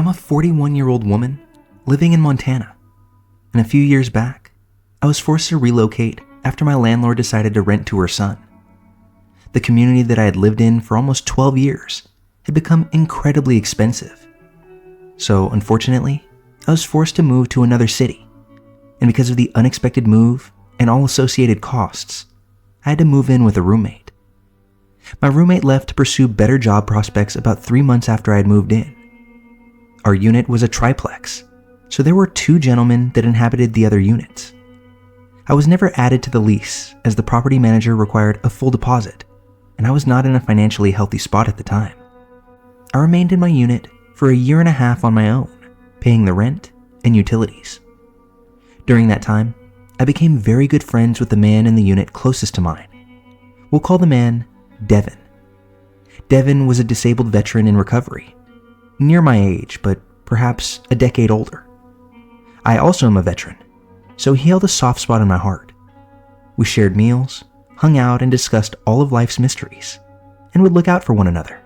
I'm a 41-year-old woman living in Montana, and a few years back, I was forced to relocate after my landlord decided to rent to her son. The community that I had lived in for almost 12 years had become incredibly expensive. So, unfortunately, I was forced to move to another city, and because of the unexpected move and all associated costs, I had to move in with a roommate. My roommate left to pursue better job prospects about 3 months after I had moved in. Our unit was a triplex, so there were 2 gentlemen that inhabited the other units. I was never added to the lease as the property manager required a full deposit, and I was not in a financially healthy spot at the time. I remained in my unit for a year and a half on my own, paying the rent and utilities. During that time, I became very good friends with the man in the unit closest to mine. We'll call the man Devin. Devin was a disabled veteran in recovery, near my age, but perhaps a decade older. I also am a veteran, so he held a soft spot in my heart. We shared meals, hung out, and discussed all of life's mysteries, and would look out for one another.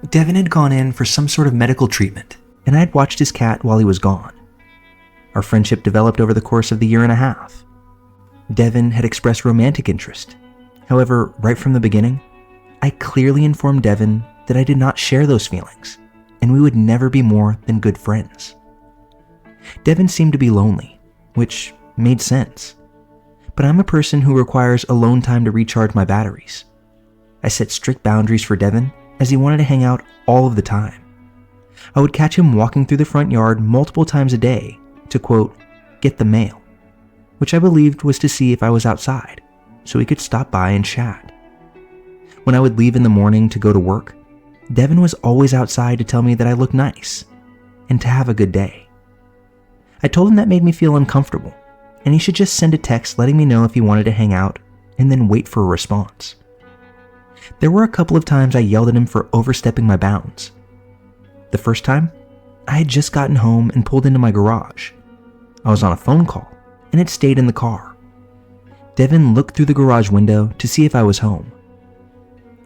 Devin had gone in for some sort of medical treatment, and I had watched his cat while he was gone. Our friendship developed over the course of the year and a half. Devin had expressed romantic interest. However, right from the beginning, I clearly informed Devin that I did not share those feelings, and we would never be more than good friends. Devin seemed to be lonely, which made sense. But I'm a person who requires alone time to recharge my batteries. I set strict boundaries for Devin as he wanted to hang out all of the time. I would catch him walking through the front yard multiple times a day to, quote, get the mail, which I believed was to see if I was outside, so he could stop by and chat. When I would leave in the morning to go to work, Devin was always outside to tell me that I looked nice and to have a good day. I told him that made me feel uncomfortable, and he should just send a text letting me know if he wanted to hang out and then wait for a response. There were a couple of times I yelled at him for overstepping my bounds. The first time, I had just gotten home and pulled into my garage. I was on a phone call and had stayed in the car. Devin looked through the garage window to see if I was home.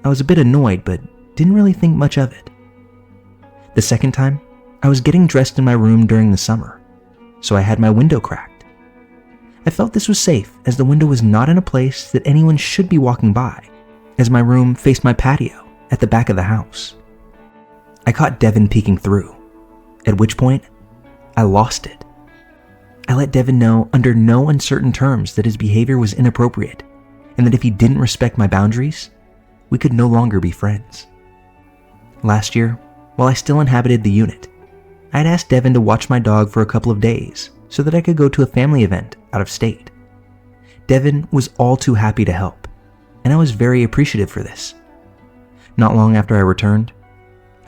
I was a bit annoyed, but didn't really think much of it. The second time, I was getting dressed in my room during the summer, so I had my window cracked. I felt this was safe as the window was not in a place that anyone should be walking by, as my room faced my patio at the back of the house. I caught Devin peeking through, at which point I lost it. I let Devin know under no uncertain terms that his behavior was inappropriate and that if he didn't respect my boundaries, we could no longer be friends. Last year, while I still inhabited the unit, I had asked Devin to watch my dog for a couple of days so that I could go to a family event out of state. Devin was all too happy to help, and I was very appreciative for this. Not long after I returned,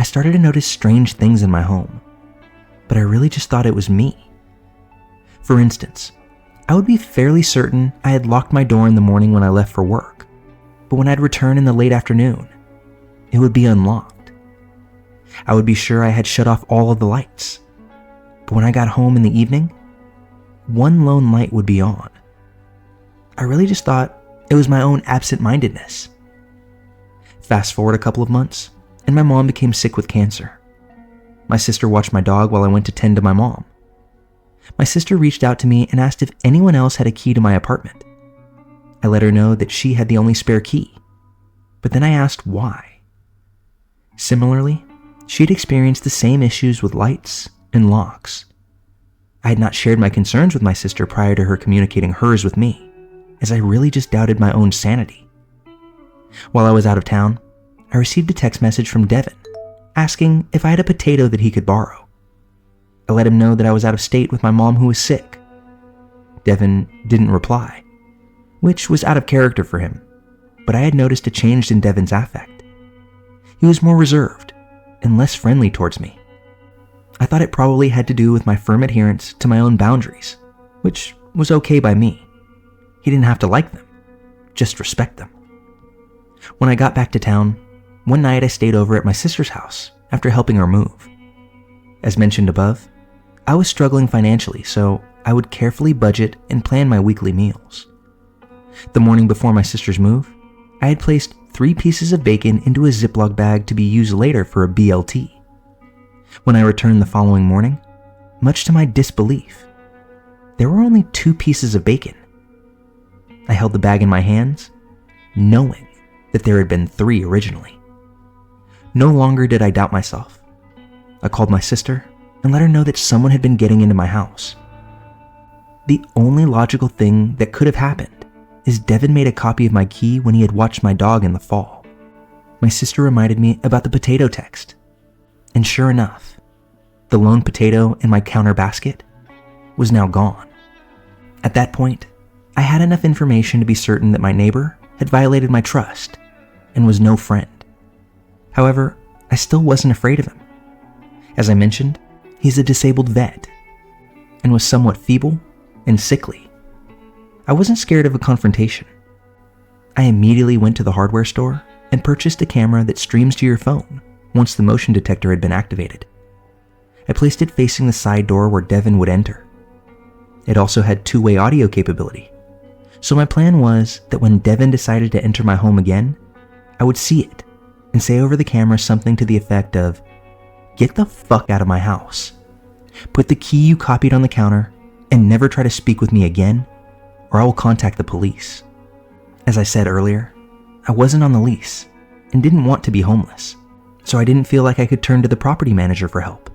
I started to notice strange things in my home, but I really just thought it was me. For instance, I would be fairly certain I had locked my door in the morning when I left for work, but when I'd return in the late afternoon, it would be unlocked. I would be sure I had shut off all of the lights, but when I got home in the evening, one lone light would be on. I really just thought it was my own absent-mindedness. Fast forward a couple of months, and my mom became sick with cancer. My sister watched my dog while I went to tend to my mom. My sister reached out to me and asked if anyone else had a key to my apartment. I let her know that she had the only spare key, but then I asked why. Similarly, she'd experienced the same issues with lights and locks. I had not shared my concerns with my sister prior to her communicating hers with me, as I really just doubted my own sanity. While I was out of town, I received a text message from Devin asking if I had a potato that he could borrow. I let him know that I was out of state with my mom who was sick. Devin didn't reply, which was out of character for him, but I had noticed a change in Devin's affect. He was more reserved and less friendly towards me. I thought it probably had to do with my firm adherence to my own boundaries, which was okay by me. He didn't have to like them, just respect them. When I got back to town, one night I stayed over at my sister's house after helping her move. As mentioned above, I was struggling financially, so I would carefully budget and plan my weekly meals. The morning before my sister's move, I had placed 3 pieces of bacon into a Ziploc bag to be used later for a BLT. When I returned the following morning, much to my disbelief, there were only 2 pieces of bacon. I held the bag in my hands, knowing that there had been 3 originally. No longer did I doubt myself. I called my sister and let her know that someone had been getting into my house. The only logical thing that could have happened is Devin made a copy of my key when he had watched my dog in the fall. My sister reminded me about the potato text, and sure enough, the lone potato in my counter basket was now gone. At that point, I had enough information to be certain that my neighbor had violated my trust and was no friend. However, I still wasn't afraid of him. As I mentioned, he's a disabled vet and was somewhat feeble and sickly. I wasn't scared of a confrontation. I immediately went to the hardware store and purchased a camera that streams to your phone once the motion detector had been activated. I placed it facing the side door where Devin would enter. It also had 2-way audio capability, so my plan was that when Devin decided to enter my home again, I would see it and say over the camera something to the effect of, "Get the fuck out of my house. Put the key you copied on the counter and never try to speak with me again, or I will contact the police." As I said earlier, I wasn't on the lease and didn't want to be homeless, so I didn't feel like I could turn to the property manager for help,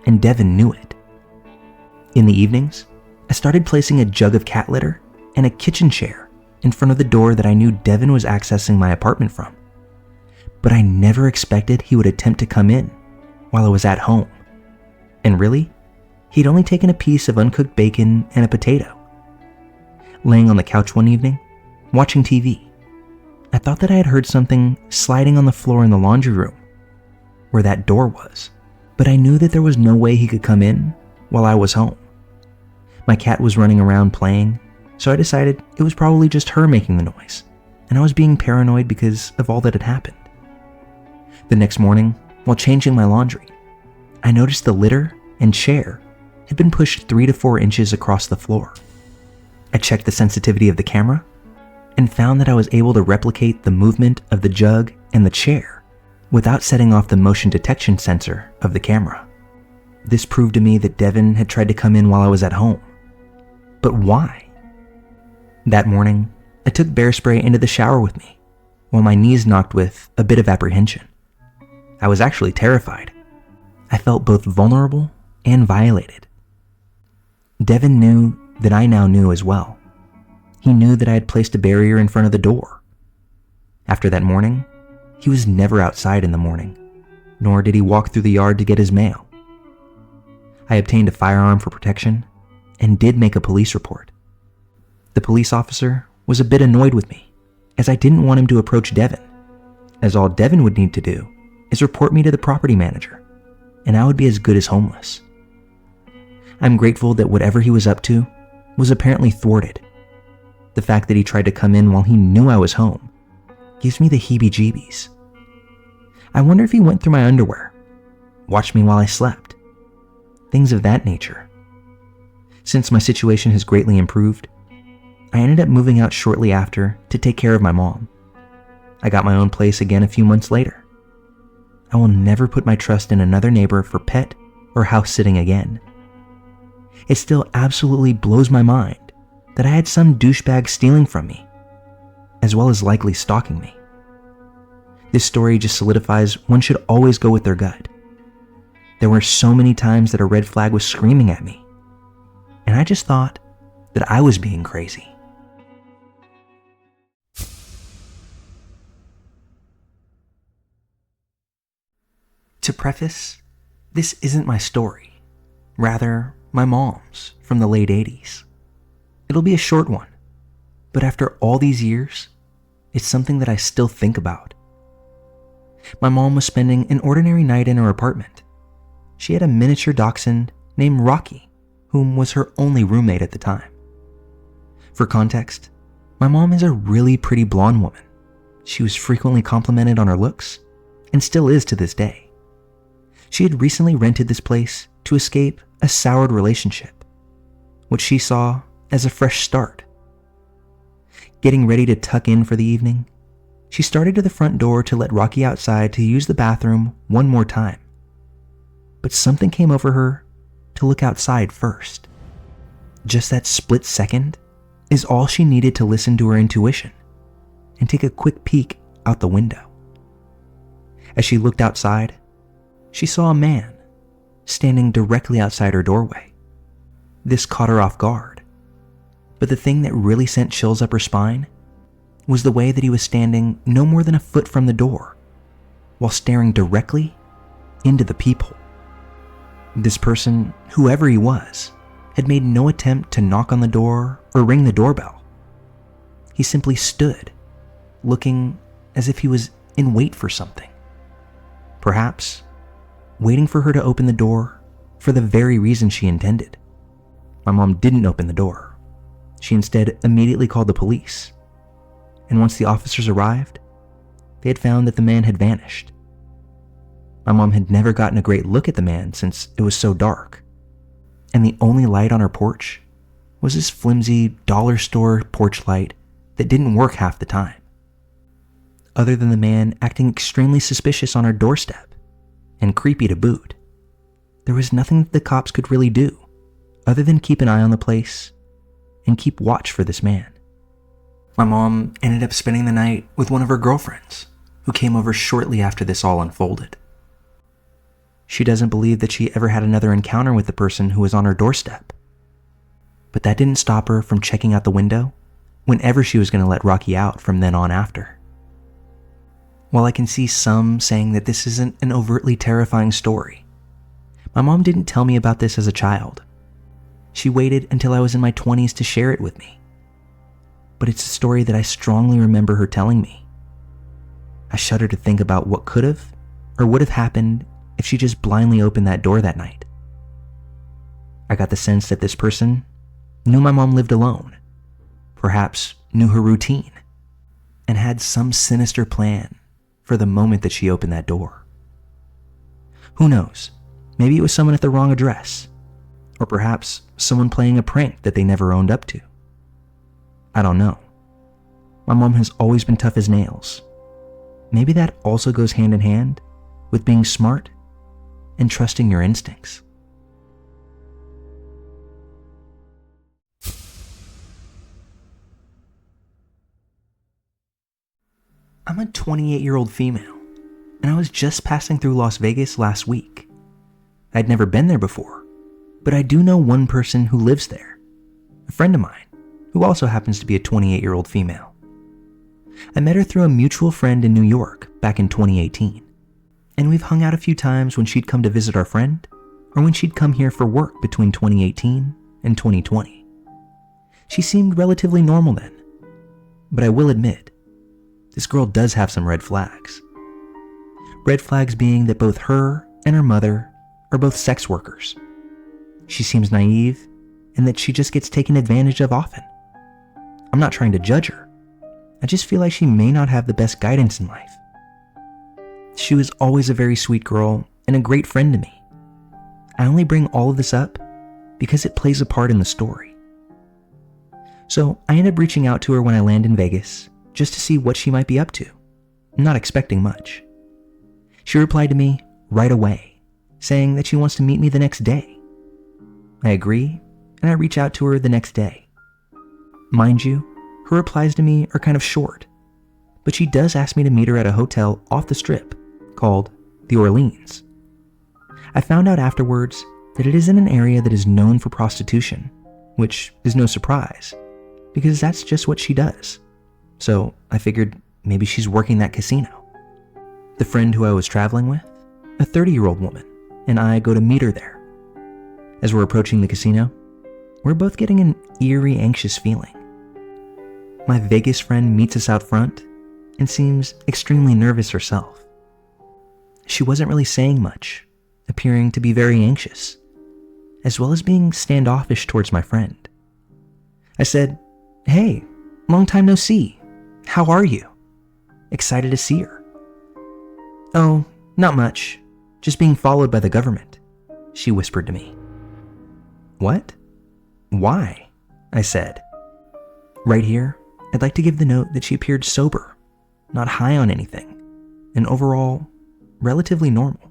and Devin knew it. In the evenings, I started placing a jug of cat litter and a kitchen chair in front of the door that I knew Devin was accessing my apartment from, but I never expected he would attempt to come in while I was at home. And really, he'd only taken a piece of uncooked bacon and a potato. Laying on the couch one evening, watching TV, I thought that I had heard something sliding on the floor in the laundry room, where that door was, but I knew that there was no way he could come in while I was home. My cat was running around playing, so I decided it was probably just her making the noise, and I was being paranoid because of all that had happened. The next morning, while changing my laundry, I noticed the litter and chair had been pushed 3 to 4 inches across the floor. I checked the sensitivity of the camera and found that I was able to replicate the movement of the jug and the chair without setting off the motion detection sensor of the camera. This proved to me that Devin had tried to come in while I was at home. But why? That morning, I took bear spray into the shower with me, while my knees knocked with a bit of apprehension. I was actually terrified. I felt both vulnerable and violated. Devin knew that I now knew as well. He knew that I had placed a barrier in front of the door. After that morning, he was never outside in the morning, nor did he walk through the yard to get his mail. I obtained a firearm for protection and did make a police report. The police officer was a bit annoyed with me, as I didn't want him to approach Devin, as all Devin would need to do is report me to the property manager, and I would be as good as homeless. I'm grateful that whatever he was up to was apparently thwarted. The fact that he tried to come in while he knew I was home gives me the heebie-jeebies. I wonder if he went through my underwear, watched me while I slept, things of that nature. Since my situation has greatly improved, I ended up moving out shortly after to take care of my mom. I got my own place again a few months later. I will never put my trust in another neighbor for pet or house sitting again. It still absolutely blows my mind that I had some douchebag stealing from me, as well as likely stalking me. This story just solidifies one should always go with their gut. There were so many times that a red flag was screaming at me, and I just thought that I was being crazy. To preface, this isn't my story, rather my mom's from the late 80s. It'll be a short one, but after all these years, it's something that I still think about. My mom was spending an ordinary night in her apartment. She had a miniature dachshund named Rocky, whom was her only roommate at the time. For context, my mom is a really pretty blonde woman. She was frequently complimented on her looks, and still is to this day. She had recently rented this place to escape a soured relationship, which she saw as a fresh start. Getting ready to tuck in for the evening, she started to the front door to let Rocky outside to use the bathroom one more time. but something came over her to look outside first. Just that split second is all she needed to listen to her intuition and take a quick peek out the window. As she looked outside, she saw a man standing directly outside her doorway. This caught her off guard, but the thing that really sent chills up her spine was the way that he was standing no more than a foot from the door while staring directly into the peephole. This person, whoever he was, had made no attempt to knock on the door or ring the doorbell. He simply stood, looking as if he was in wait for something. Perhaps waiting for her to open the door for the very reason she intended. My mom didn't open the door. She instead immediately called the police. And once the officers arrived, they had found that the man had vanished. My mom had never gotten a great look at the man since it was so dark, and the only light on her porch was this flimsy dollar store porch light that didn't work half the time. Other than the man acting extremely suspicious on her doorstep and creepy to boot, there was nothing that the cops could really do other than keep an eye on the place and keep watch for this man. My mom ended up spending the night with one of her girlfriends, who came over shortly after this all unfolded. She doesn't believe that she ever had another encounter with the person who was on her doorstep, but that didn't stop her from checking out the window whenever she was going to let Rocky out from then on after. While I can see some saying that this isn't an overtly terrifying story, my mom didn't tell me about this as a child. She waited until I was in my 20s to share it with me. But it's a story that I strongly remember her telling me. I shudder to think about what could have or would have happened if she just blindly opened that door that night. I got the sense that this person knew my mom lived alone, perhaps knew her routine, and had some sinister plan for the moment that she opened that door. Who knows? Maybe it was someone at the wrong address, or perhaps someone playing a prank that they never owned up to. I don't know. My mom has always been tough as nails. Maybe that also goes hand in hand with being smart and trusting your instincts. I'm a 28-year-old female, and I was just passing through Las Vegas last week. I'd never been there before, but I do know one person who lives there, a friend of mine, who also happens to be a 28-year-old female. I met her through a mutual friend in New York back in 2018, and we've hung out a few times when she'd come to visit our friend, or when she'd come here for work between 2018 and 2020. She seemed relatively normal then, but I will admit, this girl does have some red flags. Red flags being that both her and her mother are both sex workers. She seems naive, and that she just gets taken advantage of often. I'm not trying to judge her. I just feel like she may not have the best guidance in life. She was always a very sweet girl and a great friend to me. I only bring all of this up because it plays a part in the story. So I end up reaching out to her when I land in Vegas just to see what she might be up to, not expecting much. She replied to me right away, saying that she wants to meet me the next day. I agree, and I reach out to her the next day. Mind you, her replies to me are kind of short, but she does ask me to meet her at a hotel off the strip called the Orleans. I found out afterwards that it is in an area that is known for prostitution, which is no surprise, because that's just what she does. So I figured maybe she's working that casino. The friend who I was traveling with, a 30-year-old woman, and I go to meet her there. As we're approaching the casino, we're both getting an eerie, anxious feeling. My Vegas friend meets us out front and seems extremely nervous herself. She wasn't really saying much, appearing to be very anxious, as well as being standoffish towards my friend. I said, "Hey, long time no see. How are you?" Excited to see her. "Oh, not much. Just being followed by the government," she whispered to me. "What? Why?" I said. Right here, I'd like to give the note that she appeared sober, not high on anything, and overall, relatively normal.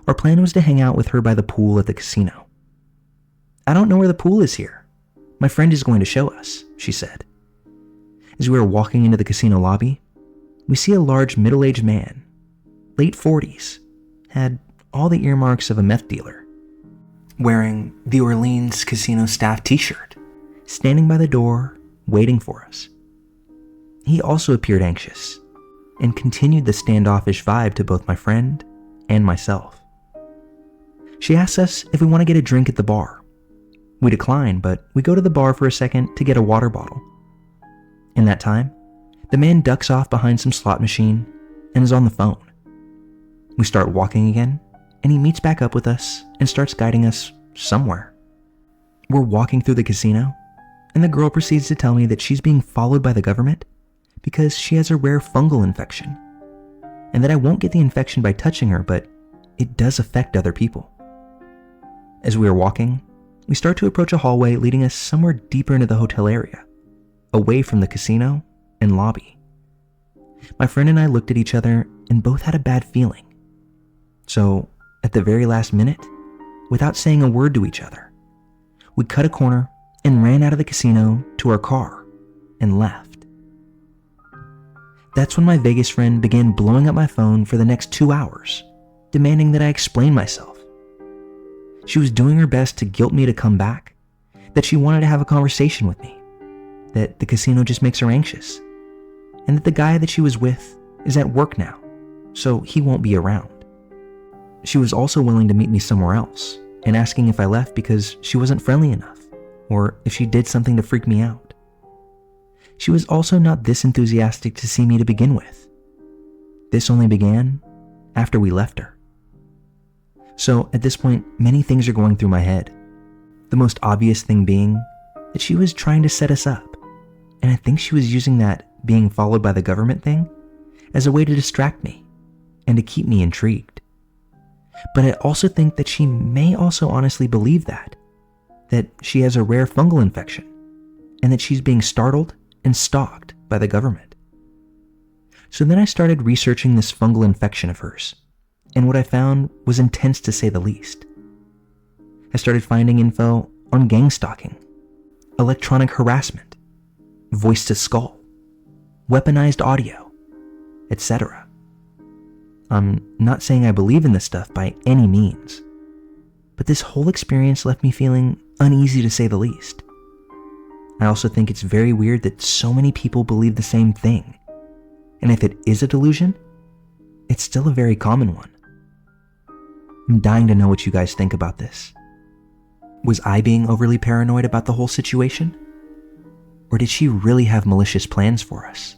Our plan was to hang out with her by the pool at the casino. "I don't know where the pool is here. My friend is going to show us," she said. As we were walking into the casino lobby, we see a large middle-aged man, late 40s, had all the earmarks of a meth dealer, wearing the Orleans casino staff t-shirt, standing by the door, waiting for us. He also appeared anxious and continued the standoffish vibe to both my friend and myself. She asks us if we want to get a drink at the bar. We decline, but we go to the bar for a second to get a water bottle. In that time, the man ducks off behind some slot machine and is on the phone. We start walking again, and he meets back up with us and starts guiding us somewhere. We're walking through the casino, and the girl proceeds to tell me that she's being followed by the government because she has a rare fungal infection, and that I won't get the infection by touching her, but it does affect other people. As we are walking, we start to approach a hallway leading us somewhere deeper into the hotel area, away from the casino and lobby. My friend and I looked at each other and both had a bad feeling. So, at the very last minute, without saying a word to each other, we cut a corner and ran out of the casino to our car and left. That's when my Vegas friend began blowing up my phone for the next 2 hours, demanding that I explain myself. She was doing her best to guilt me to come back, that she wanted to have a conversation with me, that the casino just makes her anxious, and that the guy that she was with is at work now, so he won't be around. She was also willing to meet me somewhere else, and asking if I left because she wasn't friendly enough, or if she did something to freak me out. She was also not this enthusiastic to see me to begin with. This only began after we left her. So at this point, many things are going through my head. The most obvious thing being that she was trying to set us up, and I think she was using that being followed by the government thing as a way to distract me and to keep me intrigued. But I also think that she may also honestly believe that she has a rare fungal infection and that she's being startled and stalked by the government. So then I started researching this fungal infection of hers, and what I found was intense to say the least. I started finding info on gang stalking, electronic harassment, voice to skull, weaponized audio, etc. I'm not saying I believe in this stuff by any means, but this whole experience left me feeling uneasy to say the least. I also think it's very weird that so many people believe the same thing, and if it is a delusion, it's still a very common one. I'm dying to know what you guys think about this. Was I being overly paranoid about the whole situation? Or did she really have malicious plans for us?